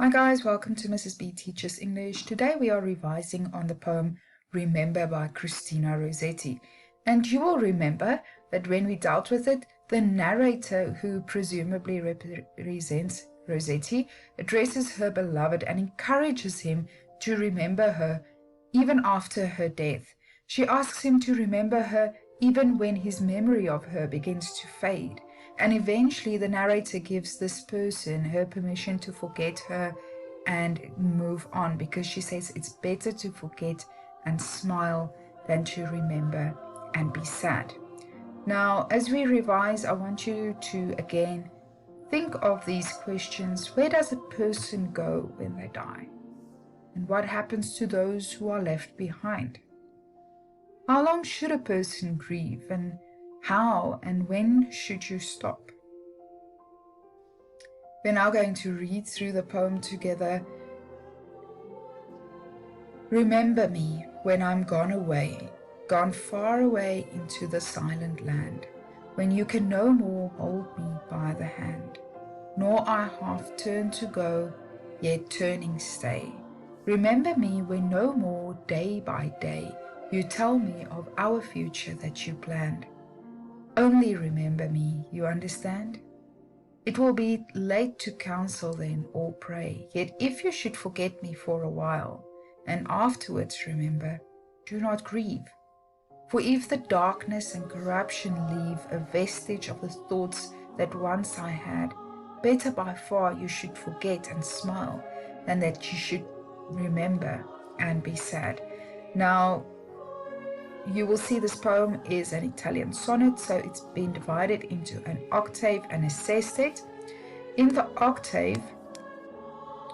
Hi guys, welcome to Mrs. B Teaches English. Today we are revising on the poem Remember by Christina Rosetti. And you will remember that when we dealt with it, the narrator, who presumably represents Rosetti, addresses her beloved and encourages him to remember her even after her death. She asks him to remember her even when his memory of her begins to fade. And eventually the narrator gives this person her permission to forget her and move on, because she says it's better to forget and smile than to remember and be sad. Now, as we revise, I want you to again think of these questions. Where does a person go when they die? And what happens to those who are left behind? How long should a person grieve, and how and when should you stop? We're now going to read through the poem together. Remember me when I'm gone away, gone far away into the silent land, when you can no more hold me by the hand, nor I half turn to go, yet turning stay. Remember me when no more day by day you tell me of our future that you planned. Only remember me, you understand? It will be late to counsel then or pray, yet if you should forget me for a while, and afterwards remember, do not grieve. For if the darkness and corruption leave a vestige of the thoughts that once I had, better by far you should forget and smile, than that you should remember and be sad. Now, you will see this poem is an Italian sonnet, so it's been divided into an octave and a sestet. In the octave,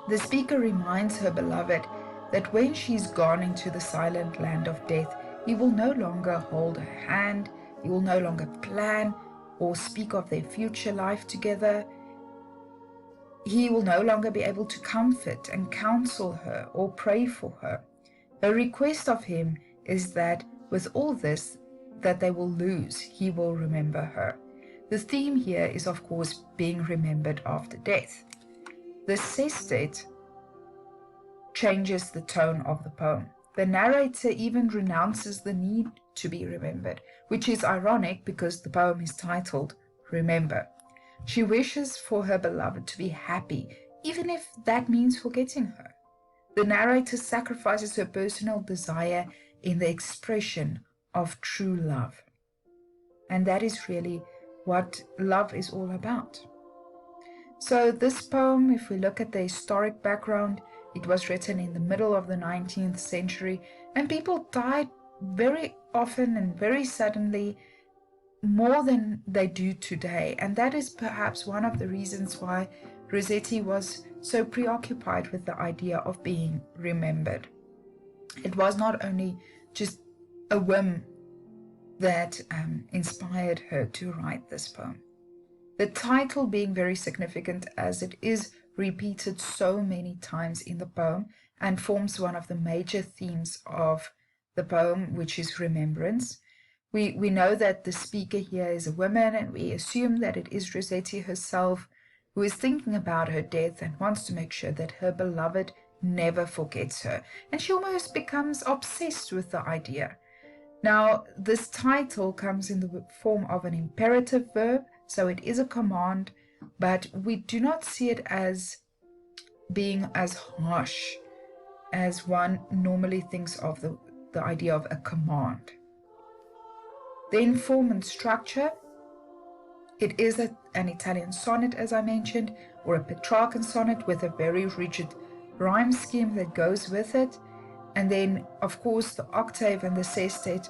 the speaker reminds her beloved that when she's gone into the silent land of death, he will no longer hold her hand, he will no longer plan or speak of their future life together. He will no longer be able to comfort and counsel her or pray for her. Her request of him is that with all this that they will lose, he will remember her. The theme here is, of course, being remembered after death. The sestet changes the tone of the poem. The narrator even renounces the need to be remembered, which is ironic because the poem is titled Remember. She wishes for her beloved to be happy, even if that means forgetting her. The narrator sacrifices her personal desire in the expression of true love. And that is really what love is all about. So this poem, if we look at the historic background, it was written in the middle of the 19th century, and people died very often and very suddenly, more than they do today. And that is perhaps one of the reasons why Rosetti was so preoccupied with the idea of being remembered. It was not only just a whim that inspired her to write this poem. The title being very significant, as it is repeated so many times in the poem and forms one of the major themes of the poem, which is remembrance. We know that the speaker here is a woman, and we assume that it is Rosetti herself who is thinking about her death and wants to make sure that her beloved never forgets her. And she almost becomes obsessed with the idea. Now, this title comes in the form of an imperative verb, so it is a command, but we do not see it as being as harsh as one normally thinks of the idea of a command. Then form and structure. It is an Italian sonnet, as I mentioned, or a Petrarchan sonnet with a very rigid rhyme scheme that goes with it. And then, of course, the octave and the sestet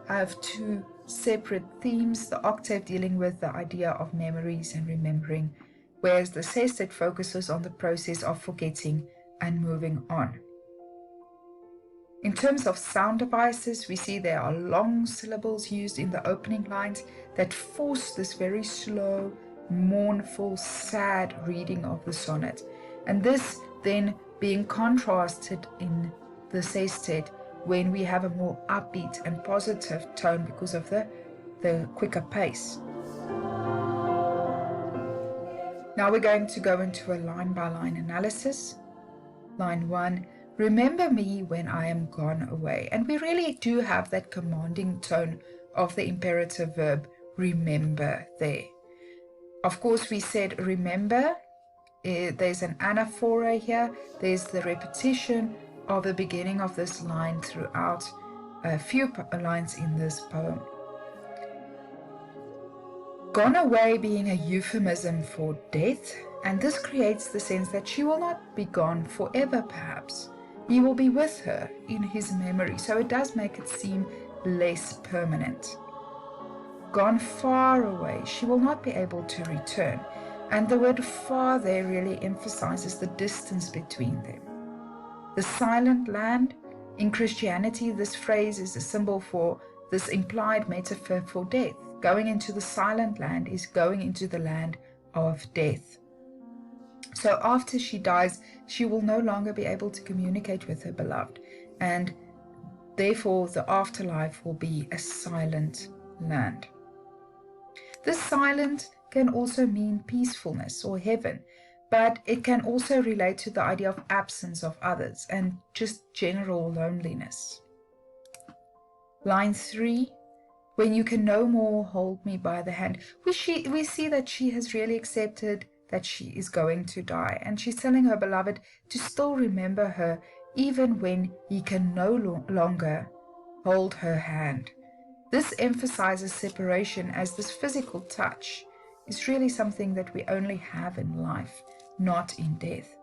have two separate themes, the octave dealing with the idea of memories and remembering, whereas the sestet focuses on the process of forgetting and moving on. In terms of sound devices, we see there are long syllables used in the opening lines that force this very slow, mournful, sad reading of the sonnet. And this then being contrasted in the sestet when we have a more upbeat and positive tone because of the quicker pace. Now we're going to go into a line-by-line analysis. line 1, remember me when I am gone away. And we really do have that commanding tone of the imperative verb remember there. Of course, we said remember. There's an anaphora here. There's the repetition of the beginning of this line throughout a few lines in this poem. Gone away being a euphemism for death, and this creates the sense that she will not be gone forever perhaps. He will be with her in his memory, so it does make it seem less permanent. Gone far away, she will not be able to return, and the word far there really emphasizes the distance between them. The silent land, in Christianity, this phrase is a symbol for this implied metaphor for death. Going into the silent land is going into the land of death. So after she dies, she will no longer be able to communicate with her beloved, and therefore the afterlife will be a silent land. This silent can also mean peacefulness or heaven, but it can also relate to the idea of absence of others and just general loneliness. Line 3, when you can no more hold me by the hand. We see that she has really accepted that she is going to die, and she's telling her beloved to still remember her even when he can no longer hold her hand. This emphasizes separation, as this physical touch is really something that we only have in life, not in death.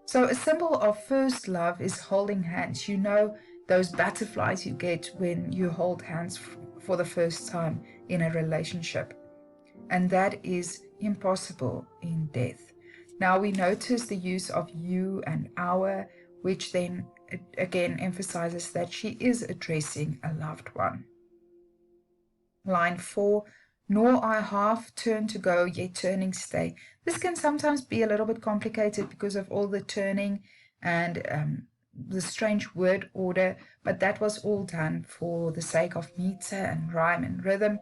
So a symbol of first love is holding hands. You know those butterflies you get when you hold hands for the first time in a relationship. And that is impossible in death. Now we notice the use of you and our, which then again emphasizes that she is addressing a loved one. Line 4, nor I half turn to go, yet turning stay. This can sometimes be a little bit complicated because of all the turning and the strange word order, but that was all done for the sake of meter and rhyme and rhythm.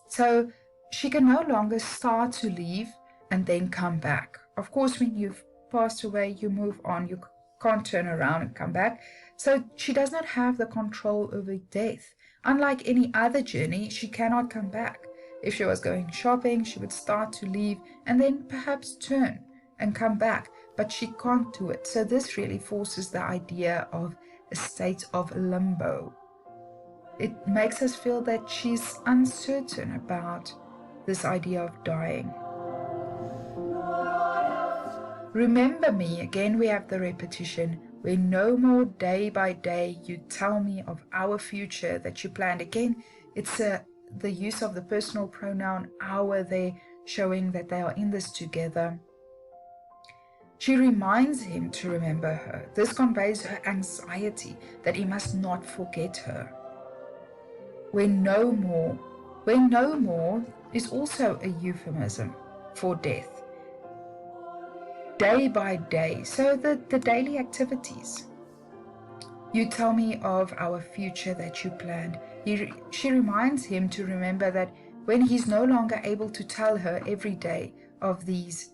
So she can no longer start to leave and then come back. Of course, when you've passed away, you move on. You can't turn around and come back. So she does not have the control over death. Unlike any other journey, she cannot come back. If she was going shopping, she would start to leave and then perhaps turn and come back, but she can't do it. So this really forces the idea of a state of limbo. It makes us feel that she's uncertain about this idea of dying. Remember me, again we have the repetition, when no more day by day you tell me of our future that you planned. Again, it's the use of the personal pronoun our there, showing that they are in this together. She reminds him to remember her. This conveys her anxiety that he must not forget her. When no more is also a euphemism for death. Day by day, so the daily activities. You tell me of our future that you planned. She reminds him to remember that when he's no longer able to tell her every day of these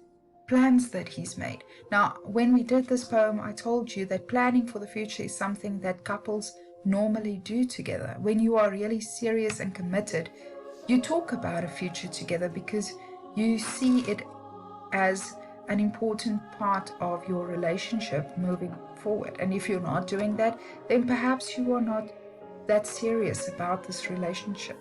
plans that he's made. Now, when we did this poem, I told you that planning for the future is something that couples normally do together. When you are really serious and committed, you talk about a future together because you see it as an important part of your relationship moving forward. And if you're not doing that, then perhaps you are not that serious about this relationship.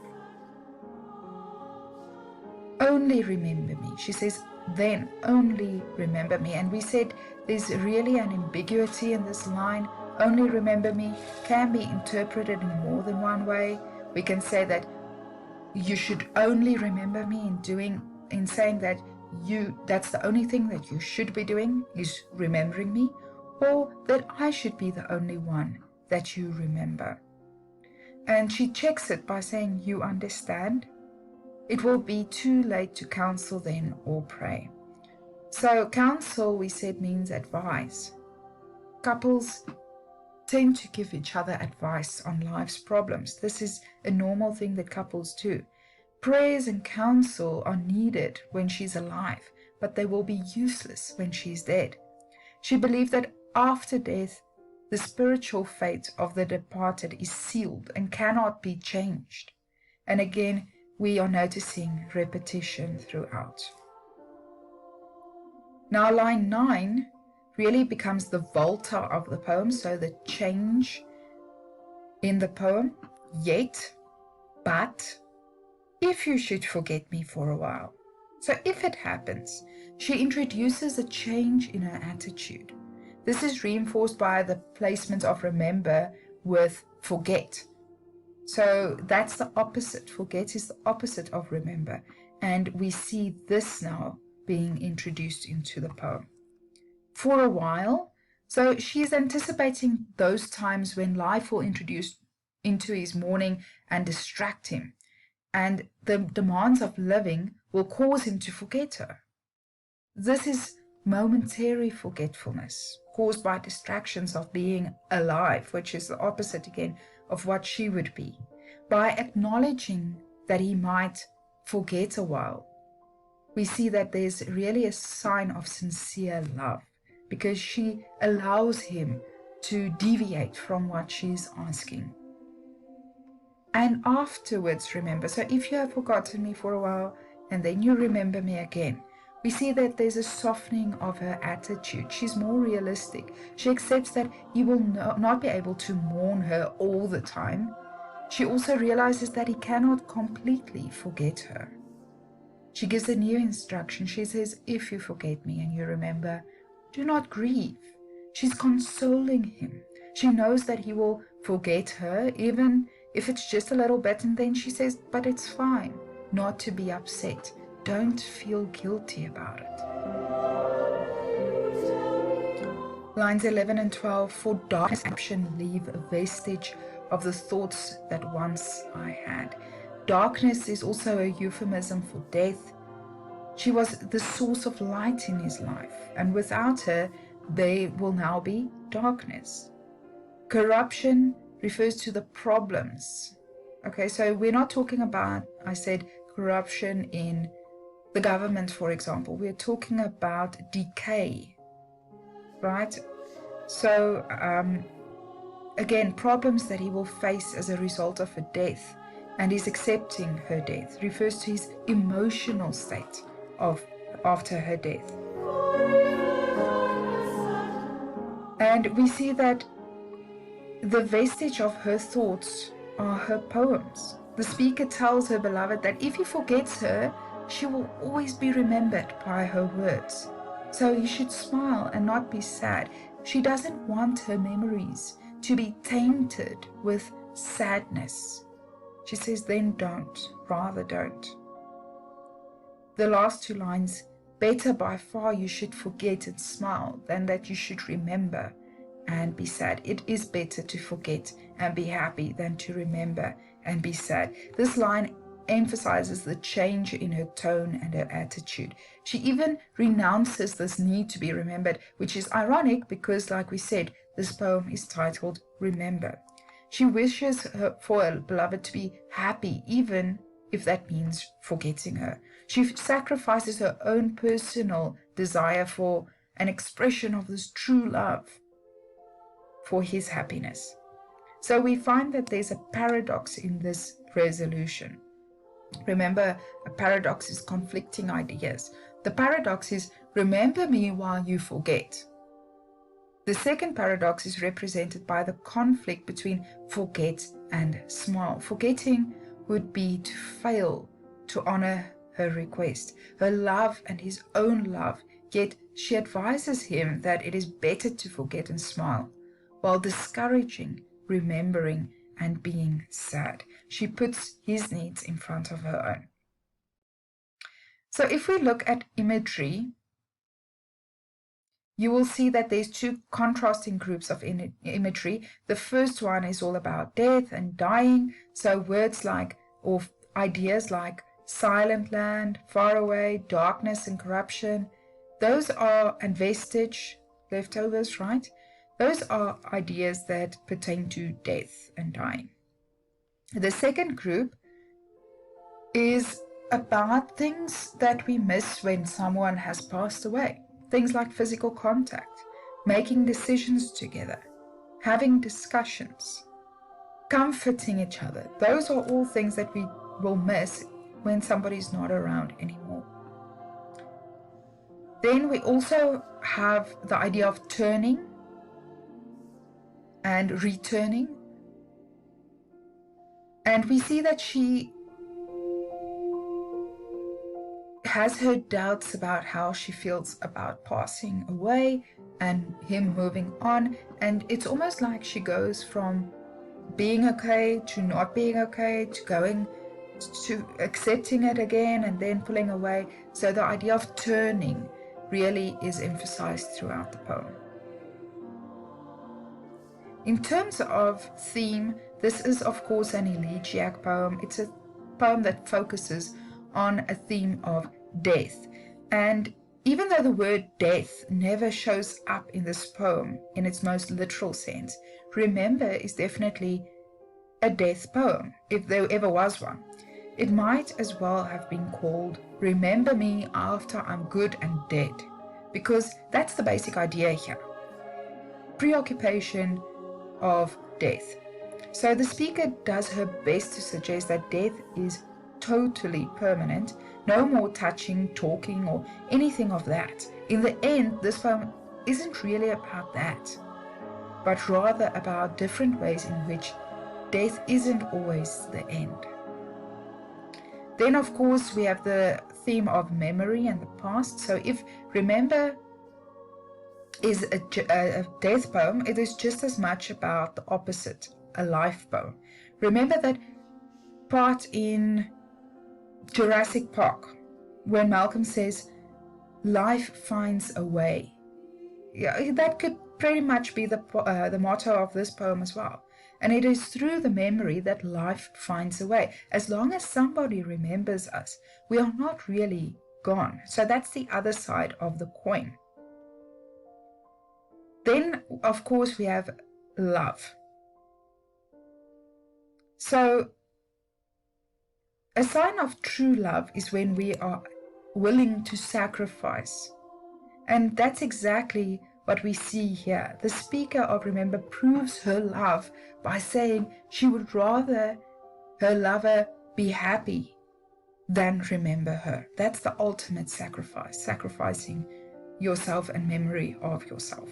Only remember me. She says, then only remember me. And we said there's really an ambiguity in this line. Only remember me can be interpreted in more than one way. We can say that you should only remember me in saying that that's the only thing that you should be doing is remembering me, or that I should be the only one that you remember. And she checks it by saying, you understand? It will be too late to counsel then or pray. So counsel, we said, means advice. Couples tend to give each other advice on life's problems. This is a normal thing that couples do. Prayers and counsel are needed when she's alive, but they will be useless when she's dead. She believed that after death, the spiritual fate of the departed is sealed and cannot be changed. And again, we are noticing repetition throughout. Now, line 9 really becomes the volta of the poem, so the change in the poem. Yet, but, if you should forget me for a while. So if it happens, she introduces a change in her attitude. This is reinforced by the placement of remember with forget. So that's the opposite. Forget is the opposite of remember. And we see this now being introduced into the poem. For a while, so she is anticipating those times when life will introduce into his morning and distract him. And the demands of living will cause him to forget her. This is momentary forgetfulness caused by distractions of being alive, which is the opposite again of what she would be. By acknowledging that he might forget a while, we see that there's really a sign of sincere love, because she allows him to deviate from what she's asking. And afterwards, remember, so if you have forgotten me for a while and then you remember me again, we see that there's a softening of her attitude. She's more realistic. She accepts that he will not be able to mourn her all the time. She also realizes that he cannot completely forget her. She gives a new instruction. She says, if you forget me and you remember, do not grieve. She's consoling him. She knows that he will forget her, even if it's just a little bit, and then she says, but it's fine not to be upset. Don't feel guilty about it. Lines 11 and 12, for darkness and corruption leave a vestige of the thoughts that once I had. Darkness is also a euphemism for death. She was the source of light in his life, and without her, there will now be darkness. Corruption refers to the problems. Okay, so we're not talking about, I said, corruption in the government, for example. We're talking about decay, right? So, again, problems that he will face as a result of her death, and he's accepting her death, refers to his emotional state of after her death. And we see that the vestige of her thoughts are her poems. The speaker tells her beloved that if he forgets her, she will always be remembered by her words. So he should smile and not be sad. She doesn't want her memories to be tainted with sadness. She says, then don't, rather don't. The last two lines, better by far you should forget and smile than that you should remember and be sad. It is better to forget and be happy than to remember and be sad. This line emphasizes the change in her tone and her attitude. She even renounces this need to be remembered, which is ironic because, like we said, this poem is titled Remember. She wishes for her beloved to be happy, even if that means forgetting her. She sacrifices her own personal desire for an expression of this true love for his happiness. So we find that there's a paradox in this resolution. Remember, a paradox is conflicting ideas. The paradox is, remember me while you forget. The second paradox is represented by the conflict between forget and smile. Forgetting would be to fail to honor her request, her love and his own love, yet she advises him that it is better to forget and smile, while discouraging remembering and being sad. She puts his needs in front of her own. So if we look at imagery, you will see that there's two contrasting groups of imagery. The first one is all about death and dying. So words like, or ideas like silent land, far away, darkness and corruption, those are, and vestige, leftovers, right? Those are ideas that pertain to death and dying. The second group is about things that we miss when someone has passed away. Things like physical contact, making decisions together, having discussions, comforting each other. Those are all things that we will miss when somebody's not around anymore. Then we also have the idea of turning and returning. And we see that she has her doubts about how she feels about passing away and him moving on. And it's almost like she goes from being okay to not being okay to going to accepting it again and then pulling away. So the idea of turning really is emphasized throughout the poem. In terms of theme, this is of course an elegiac poem. It's a poem that focuses on a theme of death. And even though the word death never shows up in this poem in its most literal sense, Remember is definitely a death poem, if there ever was one. It might as well have been called Remember Me After I'm Good and Dead, because that's the basic idea here. Preoccupation of death. So the speaker does her best to suggest that death is totally permanent, no more touching, talking, or anything of that. In the end, this poem isn't really about that, but rather about different ways in which death isn't always the end. Then, of course, we have the theme of memory and the past. So if Remember is a death poem, it is just as much about the opposite, a life poem. Remember that part in Jurassic Park when Malcolm says, life finds a way. Yeah, that could pretty much be the motto of this poem as well. And it is through the memory that life finds a way. As long as somebody remembers us, we are not really gone. So that's the other side of the coin. Then, of course, we have love. So a sign of true love is when we are willing to sacrifice. And that's exactly what we see here. The speaker of Remember proves her love by saying she would rather her lover be happy than remember her. That's the ultimate sacrifice, sacrificing yourself and memory of yourself.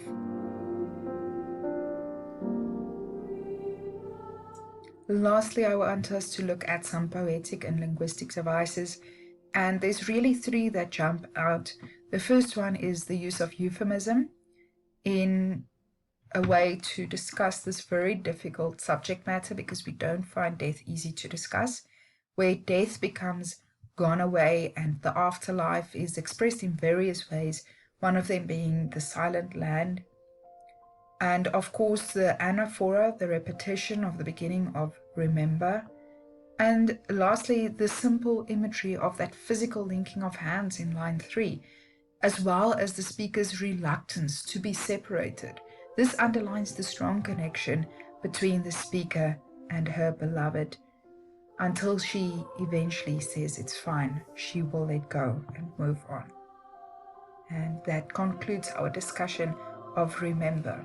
Lastly, I want us to look at some poetic and linguistic devices, and there's really three that jump out. The first one is the use of euphemism in a way to discuss this very difficult subject matter, because we don't find death easy to discuss, where death becomes gone away and the afterlife is expressed in various ways, one of them being the silent land. And of course, the anaphora, the repetition of the beginning of Remember. And lastly, the simple imagery of that physical linking of hands in line 3, as well as the speaker's reluctance to be separated. This underlines the strong connection between the speaker and her beloved, until she eventually says it's fine, she will let go and move on. And that concludes our discussion of Remember.